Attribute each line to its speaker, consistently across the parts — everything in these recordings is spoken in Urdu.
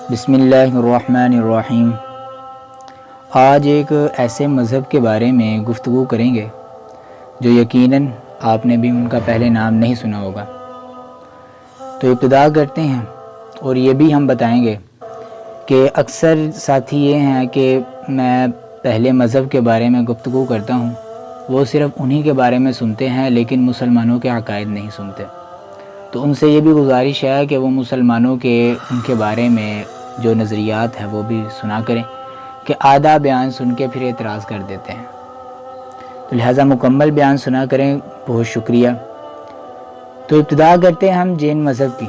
Speaker 1: بسم اللہ الرحمن الرحیم۔ آج ایک ایسے مذہب کے بارے میں گفتگو کریں گے جو یقیناً آپ نے بھی ان کا پہلے نام نہیں سنا ہوگا۔ تو ابتدا کرتے ہیں، اور یہ بھی ہم بتائیں گے کہ اکثر ساتھی یہ ہیں کہ میں پہلے مذہب کے بارے میں گفتگو کرتا ہوں، وہ صرف انہی کے بارے میں سنتے ہیں لیکن مسلمانوں کے عقائد نہیں سنتے۔ تو ان سے یہ بھی گزارش ہے کہ وہ مسلمانوں کے ان کے بارے میں جو نظریات ہیں وہ بھی سنا کریں، کہ آدھا بیان سن کے پھر اعتراض کر دیتے ہیں، تو لہٰذا مکمل بیان سنا کریں۔ بہت شکریہ۔ تو ابتدا کرتے ہیں ہم جین مذہب کی۔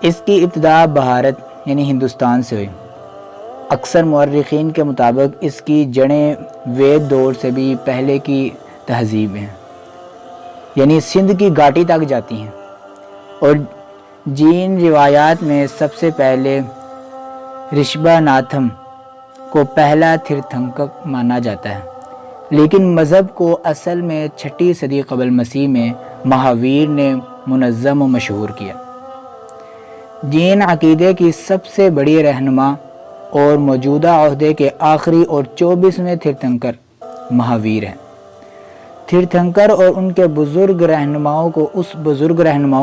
Speaker 1: اس کی ابتدا بھارت یعنی ہندوستان سے ہوئی۔ اکثر مورخین کے مطابق اس کی جڑیں وید دور سے بھی پہلے کی تہذیب ہیں، یعنی سندھ کی گھاٹی تک جاتی ہیں، اور جین روایات میں سب سے پہلے رشبھا ناتھم کو پہلا تیرتھنکر مانا جاتا ہے، لیکن مذہب کو اصل میں 6 صدی قبل مسیح میں مہاویر نے منظم و مشہور کیا۔ جین عقیدے کی سب سے بڑی رہنما اور موجودہ عہدے کے آخری اور 24ویں تیرتھنکر مہاویر ہیں۔ تیرتھنکر اور ان کے بزرگ رہنماؤں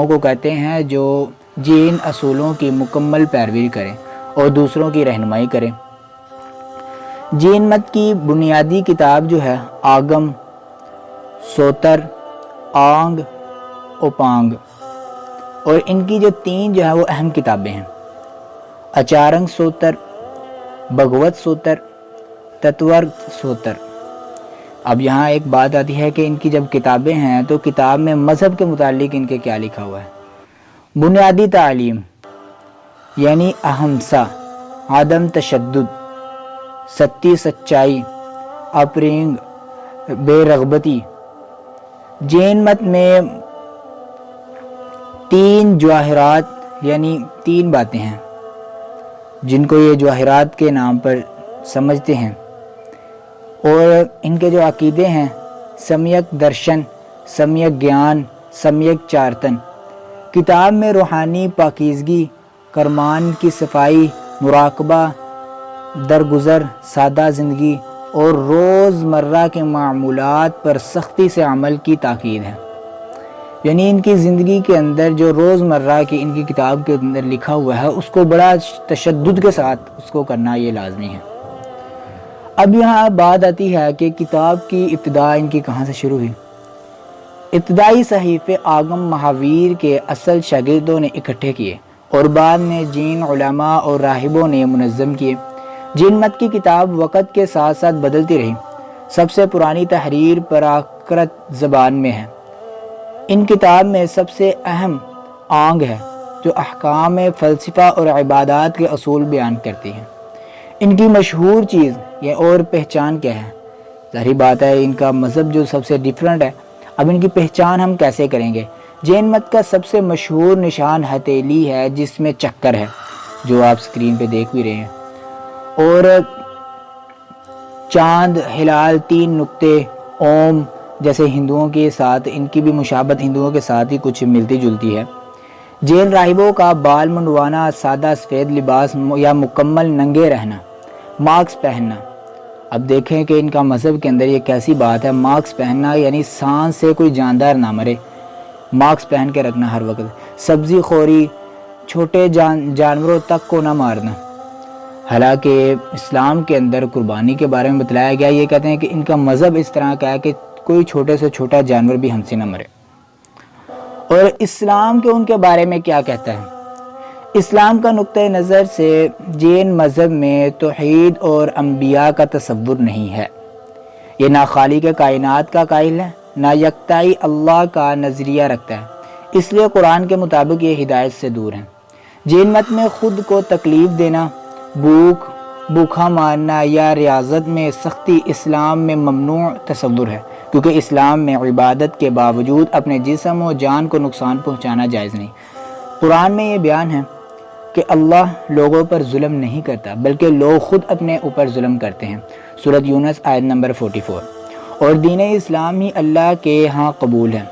Speaker 1: کو کہتے ہیں جو جین اصولوں کی مکمل پیروی کریں اور دوسروں کی رہنمائی کریں۔ جین مت کی بنیادی کتاب جو ہے آگم، سوتر، آنگ، اوپانگ، اور ان کی جو 3 جو ہے وہ اہم کتابیں ہیں: اچارنگ سوتر، بھگوت سوتر، تتورتھ سوتر۔ اب یہاں ایک بات آتی ہے کہ ان کی جب کتابیں ہیں تو کتاب میں مذہب کے متعلق ان کے کیا لکھا ہوا ہے؟ بنیادی تعلیم یعنی اہمسا، عدم تشدد، ستی سچائی، اپرنگ، بے رغبتی۔ جین مت میں 3 جواہرات یعنی 3 باتیں ہیں جن کو یہ جواہرات کے نام پر سمجھتے ہیں، اور ان کے جو عقیدے ہیں: سمیک درشن، سمیک گیان، سمیک چارتن۔ کتاب میں روحانی پاکیزگی، کرمان کی صفائی، مراقبہ، درگزر، سادہ زندگی اور روزمرہ کے معمولات پر سختی سے عمل کی تاکید ہے۔ یعنی ان کی زندگی کے اندر جو روزمرہ کی ان کی کتاب کے اندر لکھا ہوا ہے اس کو بڑا تشدد کے ساتھ اس کو کرنا یہ لازمی ہے۔ اب یہاں بات آتی ہے کہ کتاب کی ابتدا ان کی کہاں سے شروع ہوئی۔ ابتدائی صحیفے آگم مہاویر کے اصل شاگردوں نے اکٹھے کیے اور بعد میں جین علماء اور راہبوں نے منظم کیے۔ جین مت کی کتاب وقت کے ساتھ ساتھ بدلتی رہی۔ سب سے پرانی تحریر پراکرت زبان میں ہے۔ ان کتاب میں سب سے اہم آنگ ہے جو احکام فلسفہ اور عبادات کے اصول بیان کرتی ہے۔ ان کی مشہور چیز یہ اور پہچان کیا ہے؟ ظاہری بات ہے ان کا مذہب جو سب سے ڈیفرنٹ ہے۔ اب ان کی پہچان ہم کیسے کریں گے؟ جین مت کا سب سے مشہور نشان ہتھیلی ہے جس میں چکر ہے، جو آپ سکرین پہ دیکھ بھی رہے ہیں، اور چاند، ہلال، 3 نقطے، اوم، جیسے ہندوؤں کے ساتھ ان کی بھی مشابہت ہندوؤں کے ساتھ ہی کچھ ملتی جلتی ہے۔ جین راہبوں کا بال منڈوانا، سادہ سفید لباس یا مکمل ننگے رہنا، ماسک پہننا۔ اب دیکھیں کہ ان کا مذہب کے اندر یہ کیسی بات ہے، ماسک پہننا یعنی سانس سے کوئی جاندار نہ مرے، ماسک پہن کے رکھنا ہر وقت۔ سبزی خوری، چھوٹے جانوروں تک کو نہ مارنا۔ حالانکہ اسلام کے اندر قربانی کے بارے میں بتلایا گیا، یہ کہتے ہیں کہ ان کا مذہب اس طرح کا ہے کہ کوئی چھوٹے سے چھوٹا جانور بھی ہم سے نہ مرے۔ اور اسلام کے ان کے بارے میں کیا کہتا ہے؟ اسلام کا نقطۂ نظر سے جین مذہب میں توحید اور انبیاء کا تصور نہیں ہے۔ یہ نہ خالق کائنات کا قائل ہے، نہ یکتائی اللہ کا نظریہ رکھتا ہے، اس لیے قرآن کے مطابق یہ ہدایت سے دور ہیں۔ جین مت میں خود کو تکلیف دینا، بھوکا مارنا یا ریاضت میں سختی اسلام میں ممنوع تصور ہے، کیونکہ اسلام میں عبادت کے باوجود اپنے جسم و جان کو نقصان پہنچانا جائز نہیں۔ قرآن میں یہ بیان ہے کہ اللہ لوگوں پر ظلم نہیں کرتا بلکہ لوگ خود اپنے اوپر ظلم کرتے ہیں۔ سورۃ یونس آیت نمبر 44۔ اور دین اسلام ہی اللہ کے ہاں قبول ہے۔